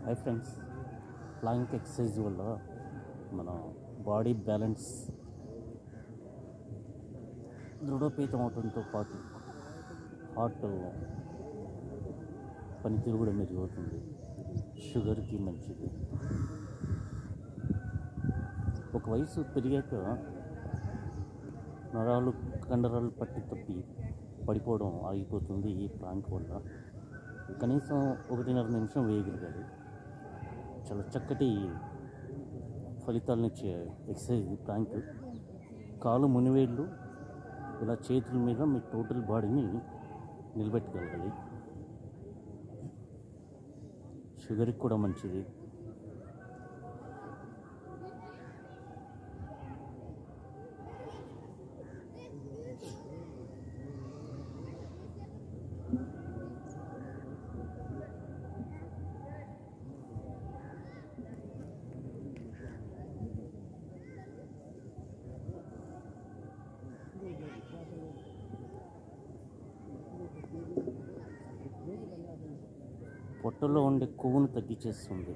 Hi friends, Planck exercise వల్ల మన body balance దృఢపేతం అవడంతో పాటు హార్ట్ పనితీరు కూడా మెరుగవుతుంది. షుగర్కి మంచిది. ఒక వయసు పెరిగాక నరాలు కండరాలు పట్టి తప్పి పడిపోవడం ఆగిపోతుంది ఈ ప్లాంక్ వల్ల. కనీసం 1.5 నిమిషం వేయగలిగాడు. చాలా చక్కటి ఫలితాలనిచ్చే ఎక్సర్సైజ్ ప్లాంక్. కాలు మునివేళ్ళు ఇలా చేతుల మీద మీ టోటల్ బాడీని నిలబెట్టగలగాలి. షుగర్కి కూడా మంచిది. పొట్టలో ఉండే కొవ్వును తగ్గించేస్తుంది.